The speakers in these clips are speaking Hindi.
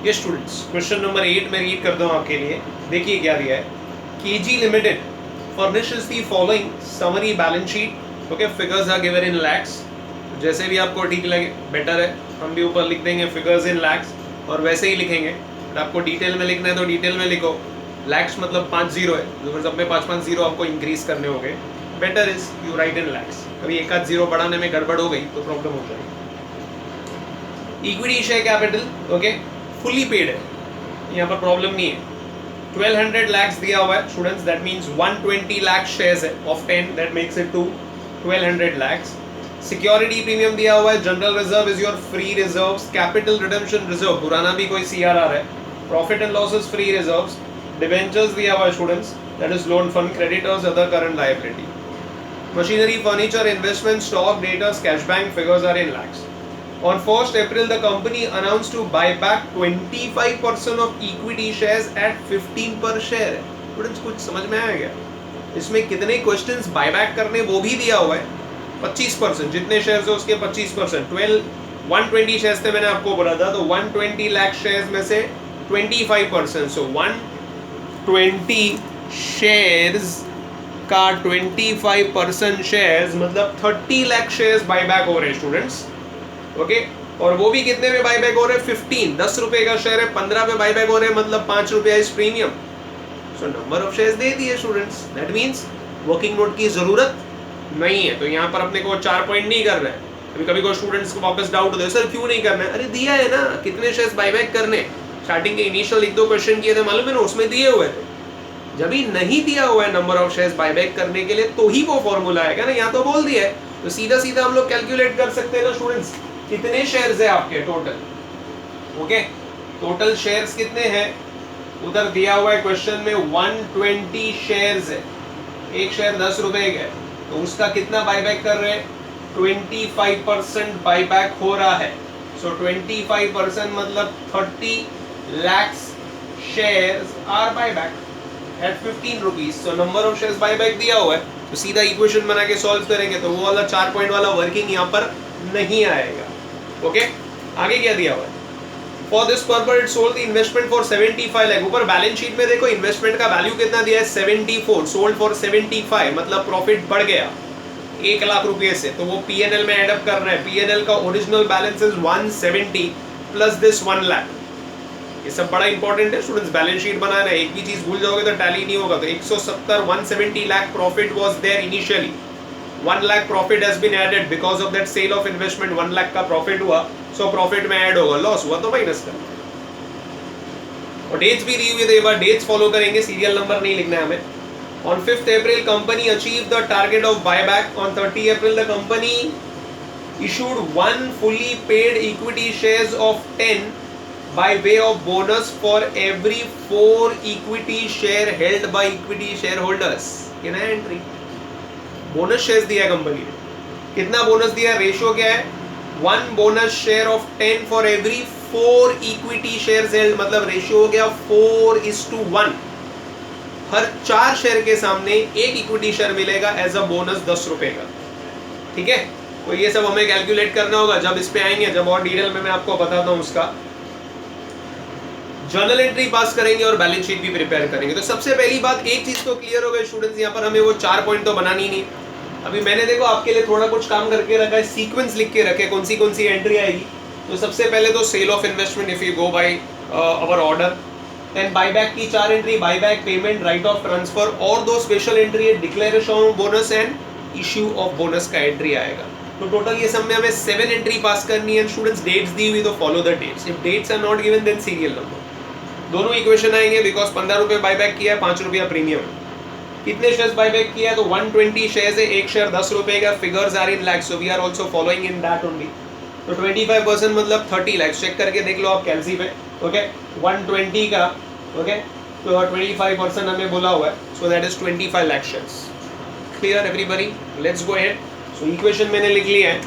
ये स्टूडेंट्स क्वेश्चन नंबर 8 में रीड करता हूँ आपके लिए। देखिए क्या दिया है। KG limited furnishes the following summary balance sheet. Okay, figures are given in lakhs. जैसे भी आपको ठीक लगे बेटर है, हम भी ऊपर लिख देंगे फिगर्स इन लैक्स और वैसे ही लिखेंगे। आपको डिटेल में लिखना है तो डिटेल में लिखो। लैक्स मतलब 5 जीरो है, तो सब में 5-5 जीरो आपको इंक्रीज करने होंगे। बेटर इज यू राइट इन लैक्स। कभी एक आध जीरो बढ़ाने में गड़बड़ हो गई तो प्रॉब्लम हो जाएगी। Equity share capital okay fully paid है, यहाँ पर प्रॉब्लम नहीं है। 1200 lakhs दिया हुआ है students, that means 120 lakh shares है of 10, that makes it to 1200 lakhs। Security premium दिया हुआ है। General reserve is your free reserves. Capital redemption reserve पुराना भी कोई सीआरआर है। Profit and losses free reserves. Debentures दिया हुआ है students, that is loan fund. Creditors other current liability. Machinery furniture investment stock debtors cash bank figures are in lakhs. On 1st April, the company announced to buy back 25% of equity shares at 15 per share. Students कुछ समझ में आया क्या? इसमें कितने क्वेश्चंस बायबैक करने वो भी दिया हुआ है। 25%, जितने शेयर्स है उसके 25%। 120 शेयर्स थे मैंने आपको बोला था, तो 120 लाख शेयर्स में से 25%। सो 120 शेयर्स का 25% शेयर्स मतलब 30 लाख शेयर्स बायबैक हो रहे हैं स्टूडेंट्स। ओके और वो भी कितने में बायबैक हो रहे हैं? 15। 10 रुपए का शेयर है, 15 पे बायबैक हो रहे हैं, मतलब 5 रुपया इस premium. So number of shares दे दिए students, that means working note की जरूरत नहीं है। तो यहाँ पर अपने को 4 पॉइंट नहीं कर रहे हैं। कभी कभी कोई स्टूडेंट्स को वापस डाउट होता है, सर क्यों नहीं करना है? अरे दिया है ना, कितने शेयर्स बायबैक करने। स्टार्टिंग के इनिशियल 1-2 क्वेश्चन किए थे, मालूम है ना, उसमें दिए हुए थे। जब ही नहीं दिया हुआ है नंबर ऑफ शेयर्स बायबैक करने के लिए, तो ही वो फॉर्मूला आएगा ना। यहाँ तो बोल दिया है, तो सीधा सीधा हम लोग कैलकुलेट कर सकते हैं ना स्टूडेंट्स, कितने शेयर्स है आपके टोटल। ओके टोटल शेयर्स कितने हैं उधर दिया हुआ है क्वेश्चन में। 120 शेयर्स है, एक शेयर 10 रुपए का है, तो उसका कितना बायबैक कर रहे हैं? 25% बायबैक हो रहा है। सो 25% मतलब 30 lakhs shares are buyback at 15 rupees. So number of shares buyback दिया हुआ है, तो सीधा इक्वेशन बना के सॉल्व करेंगे तो वो वाला 4 पॉइंट वाला वर्किंग यहाँ पर नहीं आएगा। ओके आगे क्या दिया हुआ है? For this purpose it sold the investment for 75 lakh. ऊपर बैलेंस शीट में देखो इन्वेस्टमेंट का वैल्यू कितना दिया है? 74। सोल्ड फॉर 75 मतलब प्रॉफिट बढ़ गया 1 लाख रुपए से, तो वो पीएनएल में एड अप कर रहे हैं। पीएनएल का original balance is 170 plus this 1 lakh. ये सब बड़ा इंपॉर्टेंट है स्टूडेंट्स, बैलेंस शीट बनाना है। एक भी चीज भूल जाओगे तो टैली नहीं होगा। तो 170 lakh profit was there initially. 1 lakh profit has been added because of that sale of investment. 1 lakh का प्रॉफिट हुआ, सो प्रॉफिट में ऐड होगा। लॉस हुआ तो माइनस करना। और डेट्स भी दी हुई है, एक बार डेट्स फॉलो करेंगे, सीरियल नंबर नहीं लिखना है हमें। On 5th April, company achieved the target of buyback. On 30 April, the company issued 1 fully paid equity shares of 10 by way of bonus for every 4 equity share held by equity shareholders. ये नया एंट्री, बोनस शेयर्स दिया है कंपनी ने। कितना बोनस दिया है? रेशियो क्या है? 1 bonus share of 10 for every 4 equity shares held, मतलब रेशियो हो गया 4:1। हर 4 शेयर के सामने एक इक्विटी शेयर मिलेगा एज अ बोनस 10 रुपए का। ठीक है, तो ये सब हमें कैलकुलेट करना होगा जब इस पे आएंगे, जब और डिटेल में मैं आपको बताता हूँ उसका। जर्नल एंट्री पास करेंगे और बैलेंस शीट भी प्रिपेयर करेंगे। तो सबसे पहली बात एक चीज तो क्लियर हो गई स्टूडेंट्स, यहाँ पर हमें वो 4 पॉइंट तो बनानी नहीं। अभी मैंने देखो आपके लिए थोड़ा कुछ काम करके रखा है, सीक्वेंस लिख के रखे कौन सी एंट्री आएगी। तो सबसे पहले तो sale of investment if you go by our order, then buyback की 4 entry, buyback, payment, write off transfer, और 2 स्पेशल एंट्री है, declaration of bonus and issue of bonus का एंट्री आएगा। तो टोटल ये सब में हमें 7 एंट्री पास करनी है। स्टूडेंट्स डेट्स दी हुई तो follow the dates, if dates are not given then serial number. दोनों इक्वेशन आएंगे बिकॉज 15 रुपए बायबैक किया है, 5 रुपया प्रीमियम। कितने शेयर्स बायबैक किया है? तो 120 शेयर्स है, एक शेयर 10 रुपए का। Figures are in lakhs, so we are also following in that only. तो 25% मतलब 30 लाख। चेक करके देख लो आप कैलसी पे। ओके 120 का ओके तो 25% हमें बोला हुआ है, so that is 25 lakh shares. Clear everybody? Let's go ahead. So equation मैंने लिख लिया है।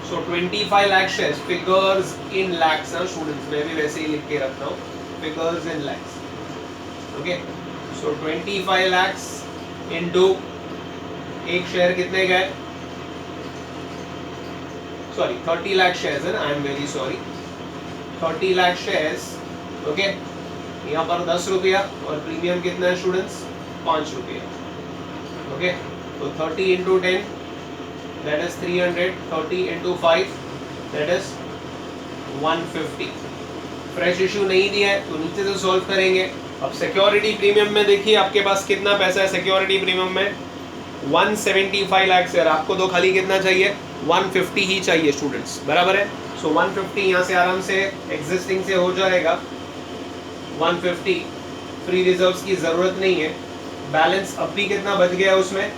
सो 25 lakh shares, figures in lakhs. Students मैं भी वैसे ही लिख के रखता हूँ, figures in lakhs. Okay so 25 lakhs into एक शेयर कितने गए? सॉरी 30 लाख शेयर्स है ना, I am very sorry. 30 lakh shares, okay, यहाँ पर 10 रुपया और प्रीमियम कितना है स्टूडेंट्स 5 रुपया, ओके, तो 30 into 10 that is 300, 30 into 5 that is 150। Fresh issue नहीं दिया है तो नीचे से सॉल्व करेंगे। अब सिक्योरिटी प्रीमियम में देखिए आपके पास कितना पैसा है सिक्योरिटी प्रीमियम में 175 लाख है, आपको तो खाली कितना चाहिए 150 ही चाहिए स्टूडेंट्स, बराबर है। सो 150 यहाँ से आराम से एग्जिस्टिंग से हो जाएगा 150, फ्री रिजर्व्स की जरूरत नहीं है। बैलेंस अब भी कितना बच गया है उसमें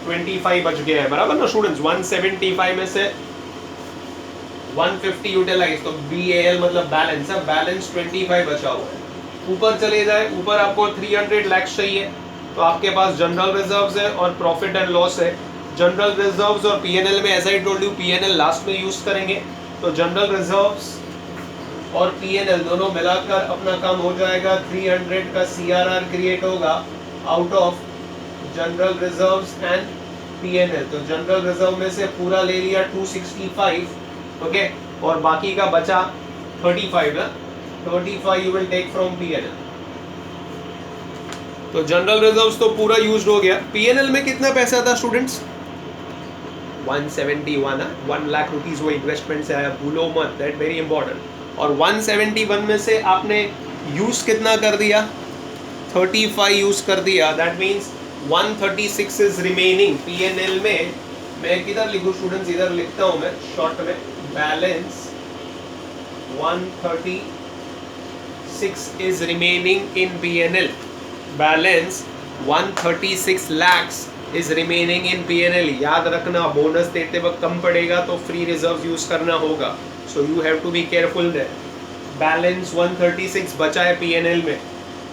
25 बच गया है, बराबर ना स्टूडेंट्स। 175 में से 150 यूटिलाइज, तो BAL मतलब बैलेंस है, बैलेंस 25 बचा हुआ है। ऊपर चले जाए, ऊपर आपको 300 लाख चाहिए, तो आपके पास जनरल रिजर्व्स है और प्रॉफिट एंड लॉस है। जनरल रिजर्व्स और PNL में as I told you PNL last में यूज करेंगे, तो जनरल रिजर्व्स और PNL दोनों मिलाकर अपना काम हो जाएगा। 300 का CRR क्रिएट होगा out of general reserves and PNL। तो जनरल रिजर्व में से पूरा ले लिया 265, ओके, और बाकी का बचा 35 ना, 35 you will take from PNL। तो जनरल रिजर्व्स तो पूरा यूज्ड हो गया। PNL में कितना पैसा था स्टूडेंट्स 171, 1 लाख रुपीस वो इन्वेस्टमेंट से आया, भूलो मत, दैट वेरी इंपॉर्टेंट। और 171 में से आपने यूज कितना कर दिया 35 यूज कर दिया, that means 136 is remaining PNL में। मैं किधर लिखूं स्टूडेंट्स, इधर लिखता हूं मैं शॉर्ट में, balance 136 is remaining in PNL, balance 136 lakhs is remaining in PNL। याद रखना बोनस देते वक्त कम पड़ेगा तो फ्री रिजर्व यूज करना होगा, so you have to be careful there. Balance 136 बचा है PNL में,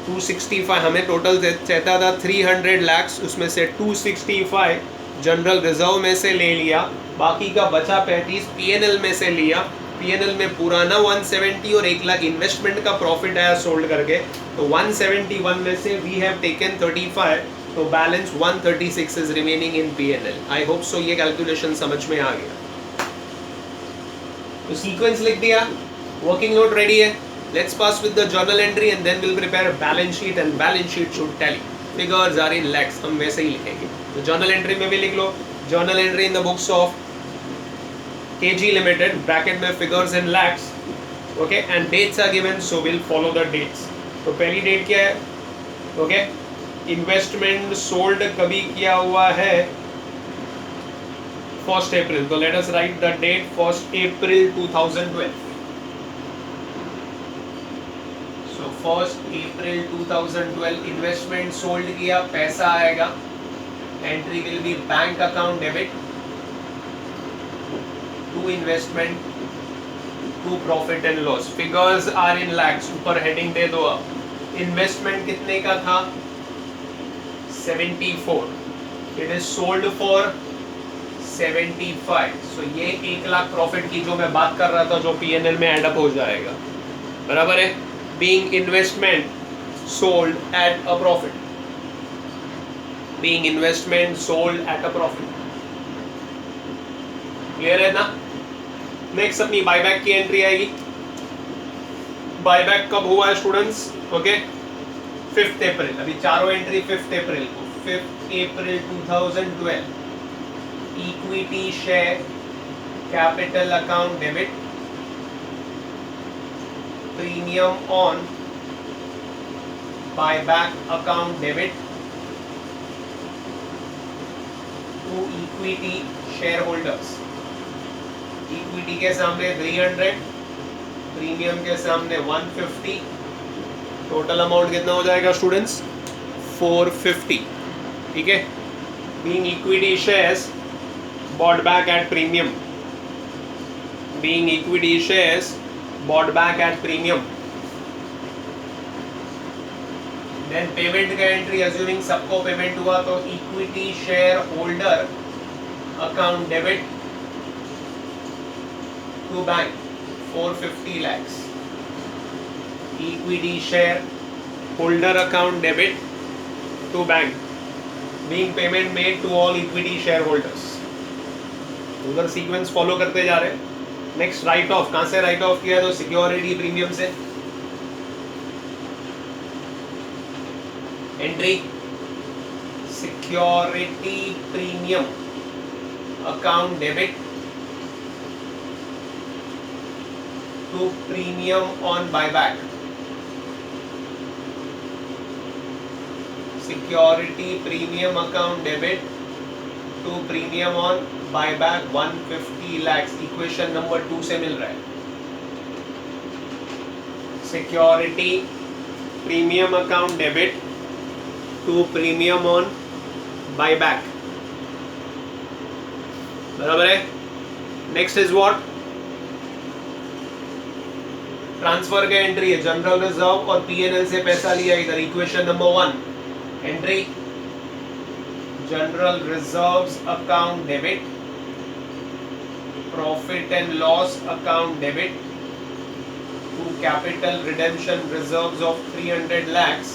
265 हमें टोटल चाहता था 300 lakhs, उसमें से 265 जनरल रिजर्व में से ले लिया, बाकी का बचा 35 PNL में से लिया। PNL में पुराना 170 और 1 लाख इन्वेस्टमेंट का प्रॉफिट आया सोल्ड करके, तो 171 में से वी हैव टेकन 35, तो balance 136 is remaining in PNL। I hope so ये कैलकुलेशन समझ में आ गया। तो सीक्वेंस लिख दिया, वर्किंग नोट रेडी है, let's pass with the journal entry and then will prepare balance sheet and balance sheet should tally, figures are in lakhs, हम वैसे ही लिखेंगे। तो जर्नल एंट्री में भी लिख लो, journal entry in the books of KG Limited, bracket में figures in lakhs, okay, and dates are given, so will follow the dates. तो पहली डेट क्या है, ओके, इन्वेस्टमेंट सोल्ड कभी किया हुआ है 1 अप्रैल, तो let us write the date 1 April 2012। So 1 April 2012 investment sold किया, पैसा आएगा, entry will be bank account debit to investment to profit and loss, figures are in lakhs, ऊपर हेडिंग दे दो आप। इन्वेस्टमेंट कितने का था 74, it is sold for 75, so ये 1 लाख प्रॉफिट की जो मैं बात कर रहा था जो PNL में एड अप हो जाएगा, बराबर है। being investment sold at a profit, being investment sold at a profit, clear है ना। नेक्स्ट अपनी बायबैक की एंट्री आएगी। बायबैक कब हुआ है स्टूडेंट्स, ओके, 5 अप्रैल, अभी चारों एंट्री 5 अप्रैल को, 5 April 2012, equity share capital account debit, premium on buyback account debit to equity share holders. Equity के सामने 300, प्रीमियम के सामने 150, टोटल अमाउंट कितना हो जाएगा स्टूडेंट्स 450, ठीक है। Being equity shares bought back at premium, being equity shares bought back at premium, then payment का एंट्री अज्यूमिंग सबको पेमेंट हुआ तो equity share holder account debit to bank 450 lakhs, equity share holder account debit to bank, being payment made to all equity shareholders। उधर सीक्वेंस फॉलो करते जा रहे हैं। नेक्स्ट राइट ऑफ, कहां से राइट ऑफ किया? तो सिक्योरिटी प्रीमियम से। Entry security premium account debit to premium on buyback. Security premium account debit to premium on buyback 150 lakh. Equation number 2 से मिल रहा है। Security premium account debit to premium on buyback, बराबर है। Next is what? ट्रांसफर का एंट्री है, जनरल रिजर्व और पीएनएल से पैसा लिया इधर। Equation number 1, entry general reserves account debit, profit and loss account debit to capital redemption reserves of 300 lakhs,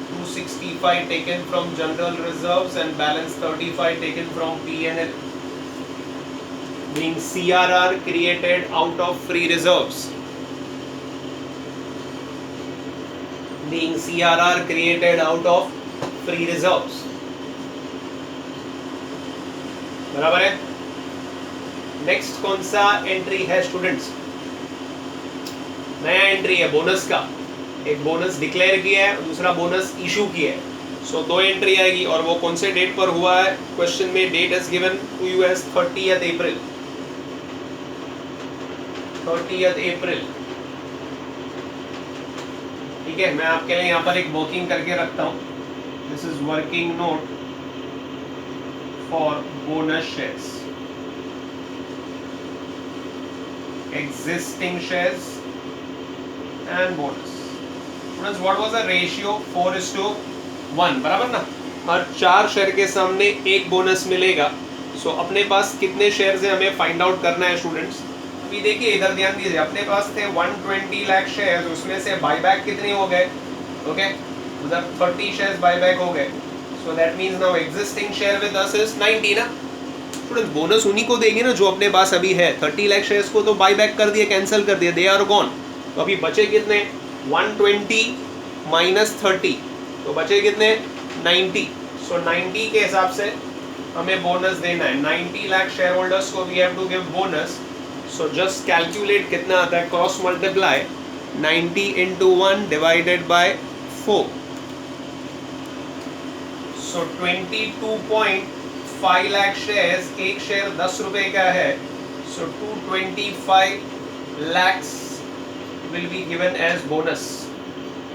265 taken from general reserves and balance 35 taken from P&L, being CRR created out of free reserves, being CRR created out of free reserves, बराबर है। नेक्स्ट कौन सा एंट्री है स्टूडेंट्स? नया एंट्री है बोनस का। एक बोनस डिक्लेयर किया है, दूसरा बोनस इशू किया है। सो दो एंट्री आएगी और वो कौन से डेट पर हुआ है? क्वेश्चन में date is given to you as 30th April. 30th April, ठीक है। मैं आपके लिए यहाँ पर एक वर्किंग करके रखता हूँ। This is working note for bonus shares, existing shares and bonus. Students, what was the ratio? 4:1, बराबर ना। और 4 शेयर के सामने एक बोनस मिलेगा। सो अपने पास कितने शेयर्स हैं हमें फाइंड आउट करना है स्टूडेंट्स। अभी देखिए इधर ध्यान दीजिए, अपने पास थे 120 लाख शेयर्स, उसमें से बायबैक कितने हो गए? ओके, उधर 30 शेयर्स बायबैक हो गए। So that means now existing share with us is 90 ना। स्टूडेंट, बोनस उन्हीं को देंगे ना जो अपने पास अभी है। 30 लाख शेयर्स को तो बाय बैक कर दिए, कैंसिल कर दिए, दे आर गॉन। तो अभी बचे कितने? 120 माइनस 30, तो बचे कितने? 90। सो 90 के हिसाब से हमें बोनस देना है। 90 लाख शेयर होल्डर्स को we have to give bonus. So just calculate कितना आता है, cross multiply 90 into 1 divided by 4। So 22.5 lakh shares, एक शेयर 10 रुपए का है। So 225 lakhs will be given as bonus.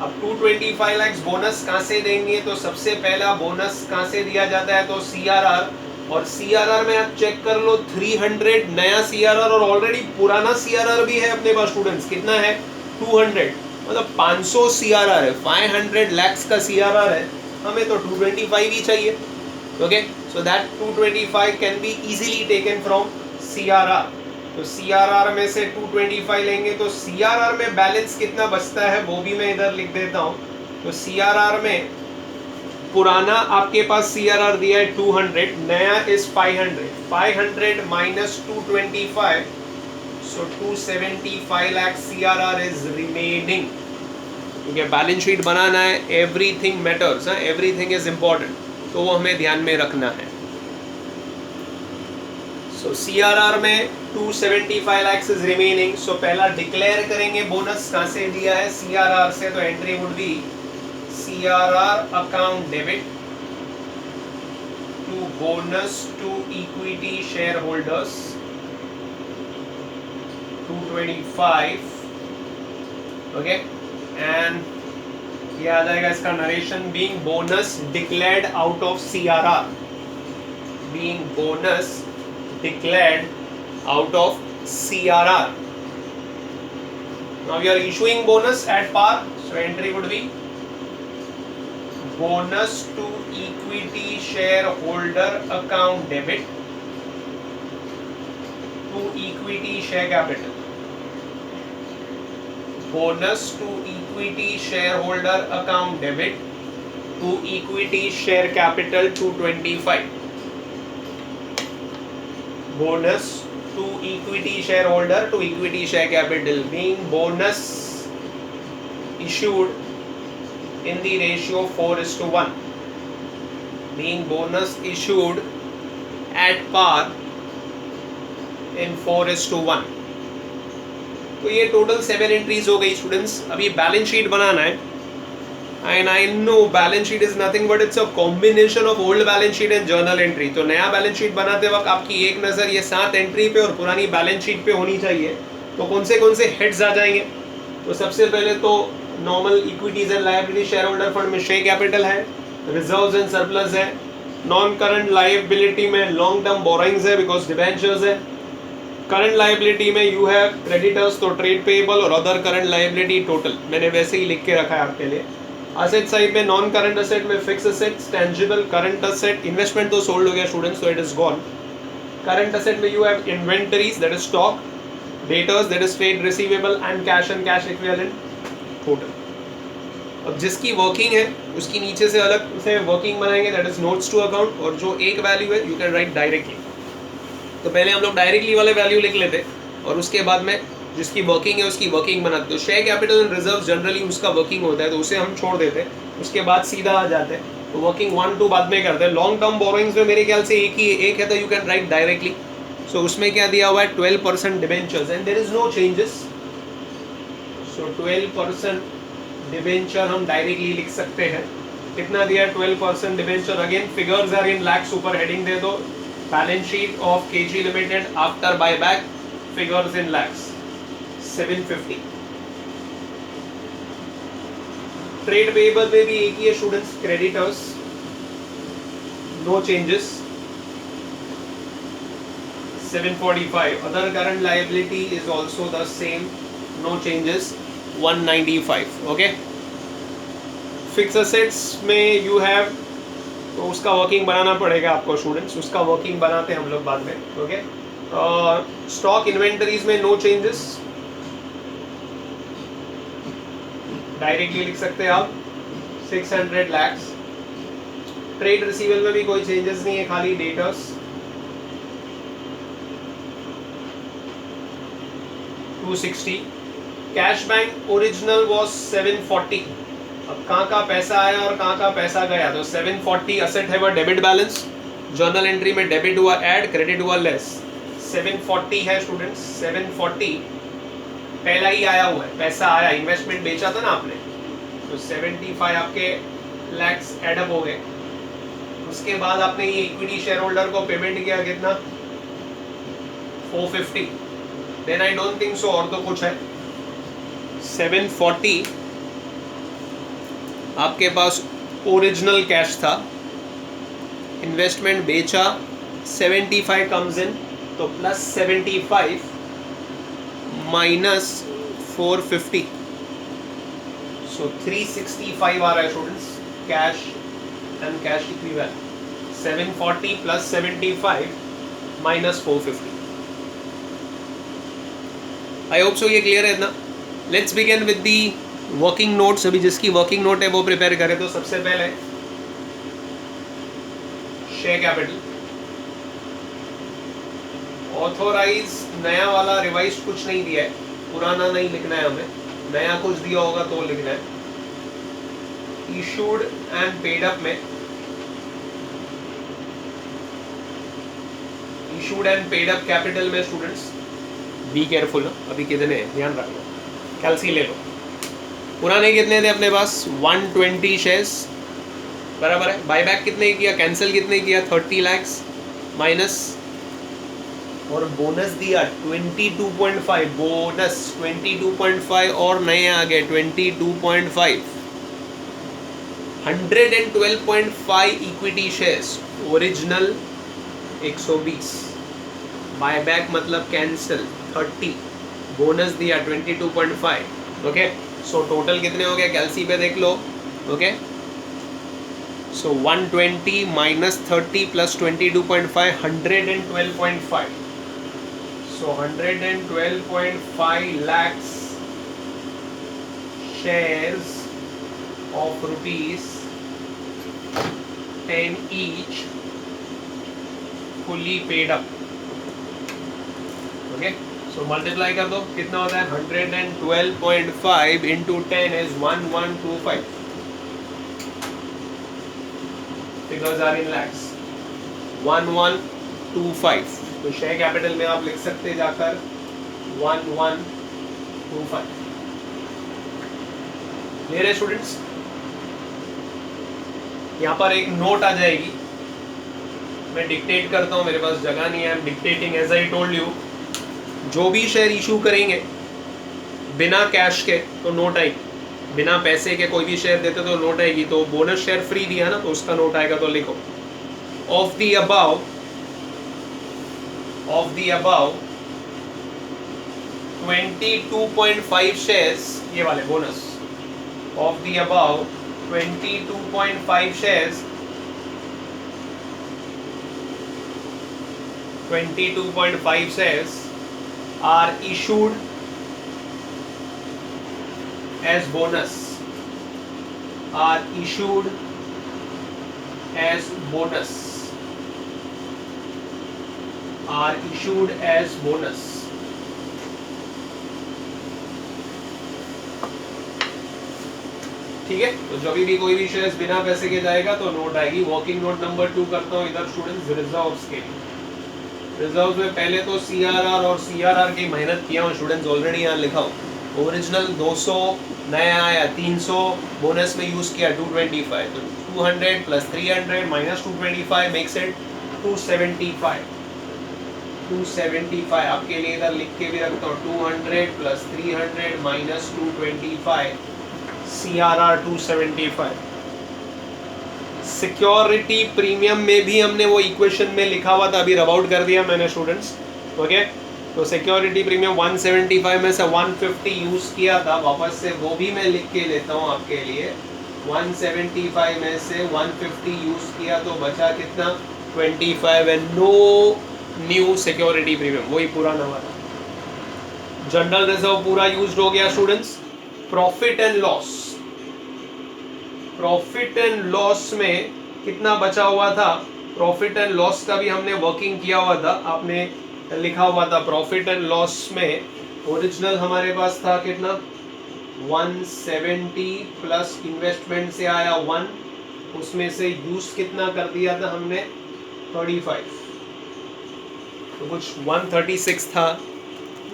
अब 225 lakhs बोनस कहाँ से देंगे? तो सबसे पहला बोनस कहाँ से दिया जाता है? तो सीआरआर। और सीआरआर में आप चेक कर लो, 300 नया सीआरआर और ऑलरेडी पुराना सीआरआर भी है अपने पास स्टूडेंट्स। कितना है? 200, मतलब 500 सीआरआर है। 500 lakhs का सीआरआर है, हमें तो 225 ही चाहिए। Okay, so that 225 can be easily taken from CRR। तो CRR में से 225 लेंगे तो CRR में बैलेंस कितना बचता है वो भी मैं इधर लिख देता हूँ। तो CRR में पुराना आपके पास CRR दिया है 200, नया is 500। 500 minus 225, so 275 lakh CRR is remaining. क्योंकि बैलेंस शीट बनाना है, everything matters, everything is important, तो वो हमें ध्यान में रखना है। सो सीआरआर में 275 lakhs इज रिमेनिंग। सो पहला डिक्लेयर करेंगे बोनस कहाँ से दिया है? सीआरआर से। तो entry would be CRR account debit to bonus to equity share holders 225। Okay, and ये आ जाएगा इसका narration, being bonus declared out of CRR, being bonus declared out of CRR. Now we are issuing bonus at par, so entry would be bonus to equity share holder account debit to equity share capital, bonus to equity shareholder account debit to equity share capital 225, bonus to equity shareholder to equity share capital, being bonus issued in the ratio 4:1, being bonus issued at par in 4:1. तो ये टोटल 7 एंट्रीज हो गई स्टूडेंट्स. अभी बैलेंस शीट बनाना है. And I know balance sheet is nothing but it's a combination of old balance sheet and journal entry. तो नया बैलेंस शीट बनाते वक्त आपकी एक नज़र ये 7 एंट्री पे और पुरानी बैलेंस शीट पे होनी चाहिए. तो कौन से हेड्स आ जाएंगे? तो सबसे पहले तो normal equities and liability share holder fund में शेयर कैपिटल है, रिजर्व्स एंड सरप्लस है. नॉन करंट लायबिलिटी में लॉन्ग टर्म बोरोइंग्स है बिकॉज डिबेंचर्स है. करंट लायबिलिटी में यू हैव क्रेडिटर्स, तो ट्रेड पेएबल और अदर करंट लायबिलिटी टोटल मैंने वैसे ही लिख के रखा है आपके लिए. असेट साइड में नॉन करंट असेट में fix assets, tangible, current asset. Investment तो सोल्ड हो गया स्टूडेंट्स, तो it is gone. Current asset में you have inventories that is stock, debtors that is trade receivable and cash equivalent total. अब जिसकी वर्किंग है उसकी नीचे से अलग से वर्किंग बनाएंगे that is notes to account. और जो एक वैल्यू है यू कैन राइट डायरेक्टली. तो पहले हम लोग डायरेक्टली वाले वैल्यू लिख लेते और उसके बाद में जिसकी वर्किंग है उसकी वर्किंग बनाते. तो share capital and reserve generally उसका वर्किंग होता है तो उसे हम छोड़ देते. उसके बाद सीधा आ जाते हैं तो वर्किंग 1 2 बाद में करते हैं. लॉन्ग टर्म बोरोइंग्स में मेरे ख्याल से एक है तो you can write directly. So उसमें क्या दिया हुआ है 12% debentures and there is no changes. So 12% debenture हम डायरेक्टली लिख सकते हैं. कितना दिया है 12% debenture. Again figures are in lakhs, ऊपर हेडिंग दे दो. Balance sheet of KG limited after buyback, figures in lakhs 750. Trade payable में भी एक ही है students, creditors, no changes 745. Other current liability is also the same, no changes 195. Okay. Fix assets में यू हैव, तो उसका वर्किंग बनाना पड़ेगा आपको स्टूडेंट्स. उसका वर्किंग बनाते हैं हम लोग बाद में. ओके. स्टॉक इन्वेंटरीज में नो चेंजेस, डायरेक्टली लिख सकते हैं आप 600 lakhs. ट्रेड रिसीवेबल में भी कोई चेंजेस नहीं है, खाली debtors 260. Cash bank original was 740. अब कहाँ पैसा आया और कहाँ पैसा गया. तो 740 असेट है वो डेबिट बैलेंस. जर्नल एंट्री में डेबिट हुआ ऐड, क्रेडिट हुआ लेस. 740 है स्टूडेंट्स. 740 पहला ही आया हुआ है, पैसा आया, इन्वेस्टमेंट बेचा था ना आपने, तो 75 आपके लैक्स एडअप हो गए. उसके बाद आपने ये इक्विटी शेयर होल्डर को पेमेंट किया कितना 450. Then I don't think so और तो कुछ है. 740 आपके पास ओरिजिनल कैश था, इन्वेस्टमेंट बेचा, 75 कम्स इन, तो प्लस 75 माइनस 450, सो 365 आ रहा है students cash and cash equivalent. 740 plus 75 minus 450. I hope so ये क्लियर है इतना. Let's begin with the working notes. अभी जिसकी वर्किंग नोट है वो प्रिपेयर करे. तो सबसे पहले शेयर कैपिटल ऑथोराइज, नया वाला रिवाइज कुछ नहीं दिया है, पुराना नहीं लिखना है हमें, नया कुछ दिया होगा तो लिखना है. इशूड एंड पेड अप में, issued and paid up capital में स्टूडेंट्स बी केयरफुल. अभी कितने ध्यान रखना, कैलसी ले लो. पुराने कितने थे अपने पास 120 शेयर्स बराबर है. बायबैक कितने किया, कैंसिल कितने किया 30 lakhs माइनस, और बोनस दिया 22.5, बोनस 22.5 और नए आ गए 22.5. 112.5 इक्विटी शेयर्स, ओरिजिनल 120, बायबैक मतलब कैंसिल 30, बोनस दिया 22.5. ओके. सो टोटल कितने हो गए कैलसी पे देख लो. Okay. So 120 minus 30 plus 22.5, 112.5. So 112.5 lakhs shares of rupees 10 each fully paid up. Okay so multiply कर दो, कितना होता है 112.5 into 10 is 1125. Figures are in lakhs. 1125. तो शेयर कैपिटल में आप लिख सकते जाकर 1125. ले रहे स्टूडेंट्स. यहाँ पर एक नोट आ जाएगी, मैं डिक्टेट करता हूँ, मेरे पास जगह नहीं है, I am dictating as I told you. जो भी शेयर इशू करेंगे बिना कैश के तो नोट आएगी, बिना पैसे के कोई भी शेयर देते तो नोट आएगी. तो बोनस शेयर फ्री दिया ना, तो उसका नोट आएगा. तो लिखो ऑफ द अबाव 22.5 शेयर्स, ये वाले bonus. Of the above 22.5 shares, 22.5 shares are issued as bonus. Are issued as bonus. Are issued as bonus. ठीक है. तो जब भी कोई भी शेयर्स बिना पैसे के जाएगा तो नोट आएगी. वर्किंग नोट नंबर 2 करता हूँ इधर स्टूडेंट्स. रिजर्व्स के रिजर्व्स में पहले तो सीआरआर और सीआरआर की मेहनत किया हूँ स्टूडेंट्स, ऑलरेडी यहाँ लिखा हूँ. ओरिजिनल 200, नया आया 300, बोनस में यूज किया 225. तो 200 प्लस 300 माइनस 225 मेक्स इट 275. 275 आपके लिए इधर लिख के भी रखता हूँ. 200 plus 300 minus 225, CRR 275. Security premium में भी हमने वो इक्वेशन में लिखा हुआ था, अभी रब आउट कर दिया मैंने स्टूडेंट्स. ओके तो सिक्योरिटी प्रीमियम 175 में से 150 यूज किया था, वापस से वो भी मैं लिख के लेता हूँ आपके लिए. 175 में से 150 यूज किया तो बचा कितना 25 and no new security premium, वही पुराना वाला. जनरल रिजर्व पूरा यूज हो गया स्टूडेंट्स. प्रॉफिट एंड लॉस में कितना बचा हुआ था. प्रॉफिट एंड लॉस का भी हमने वर्किंग किया हुआ था, आपने लिखा हुआ था. प्रॉफिट एंड लॉस में ओरिजिनल हमारे पास था कितना 170 प्लस इन्वेस्टमेंट से आया 1, उसमें से यूज कितना कर दिया था हमने 35. तो कुछ 136 था,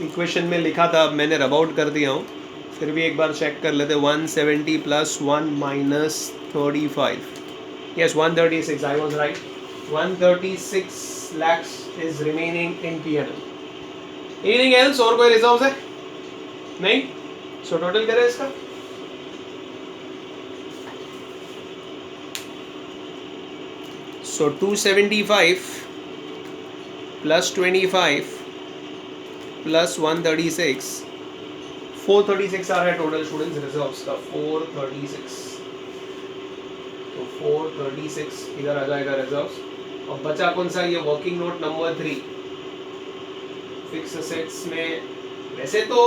इक्वेशन में लिखा था, मैंने रब आउट कर दिया हूँ. फिर भी एक बार चेक कर लेते. 170 plus 1 minus 35. Yes 136, I was right. 136 lakhs is remaining in P&L. Anything else? और कोई रिजर्व है? नहीं. सो टोटल करें इसका. सो 275 प्लस 25 प्लस 136, 436 आ रहा है टोटल स्टूडेंट्स रिजर्व्स का. 436. तो 436 इधर आ जाएगा रिजर्व्स. और बचा कौन सा, ये working note number 3. Fix assets में वैसे तो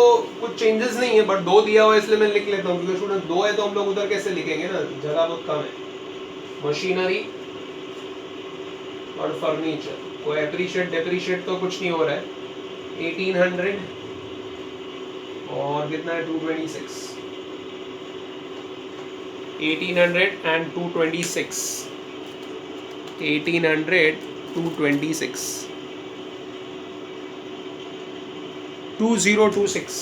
कुछ चेंजेस नहीं है, बट 2 दिया हुआ है इसलिए मैं लिख लेता हूँ, क्योंकि स्टूडेंट 2 है तो हम लोग उधर कैसे लिखेंगे ना, जगह बहुत कम है. मशीनरी और फर्नीचर, कोई एप्रिशिएट डेप्रिशिएट तो कुछ नहीं हो रहा है. 1800 और कितना है 226. 1800 and 226. 1800 226. 2026.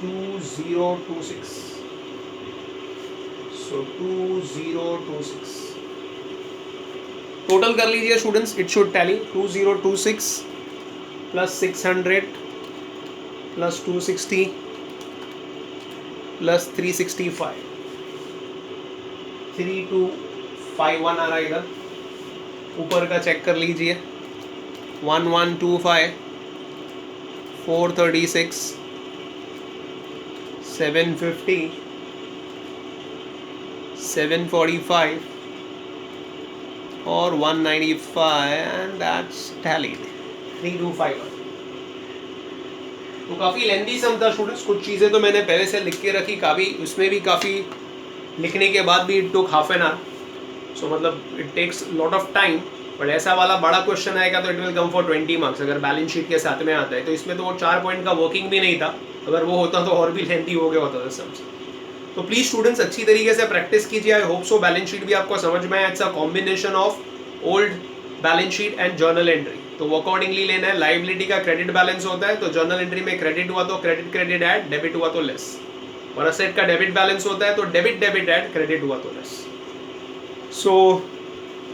2026. So 2026 टोटल कर लीजिए students. It should tally 2026 plus 600 plus 260 plus 365. 3251 आ रहा है इधर. ऊपर का चेक कर लीजिए. 1125, 436, 750, 745 और 195 एंड दैट्स टैलीड. 3251. तो काफ़ी लेंथी सम था स्टूडेंट्स. कुछ चीज़ें तो मैंने पहले से लिख के रखी, काफ़ी उसमें भी काफ़ी लिखने के बाद भी it took half an hour. So मतलब it takes lot of time. But ऐसा वाला बड़ा क्वेश्चन आएगा तो it will come for 20 marks अगर बैलेंस शीट के साथ में आता है। तो इसमें तो वो 4 पॉइंट का वर्किंग भी नहीं था, अगर वो होता तो और भी लेंथी हो गया होता था सम्स। तो प्लीज स्टूडेंट्स अच्छी तरीके से प्रैक्टिस कीजिए। I hope so balance sheet भी आपको समझ में आया। It's a combination of old balance sheet and journal entry, तो वो अकॉर्डिंगली लेना है। लाइबिलिटी का क्रेडिट बैलेंस होता है, तो जर्नल एंट्री में क्रेडिट हुआ तो क्रेडिट क्रेडिट ऐड, डेबिट हुआ तो लेस। और असेट का डेबिट बैलेंस होता है, तो डेबिट डेबिट ऐड, क्रेडिट हुआ तो less. So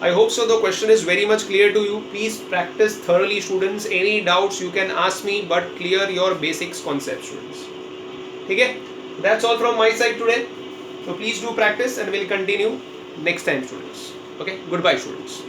I hope so the question is very much clear to you. Please practice thoroughly students. Any doubts you can ask me, but clear your basics concepts students. Okay? That's all from my side today. So please do practice and we'll continue next time students. Okay? Goodbye students.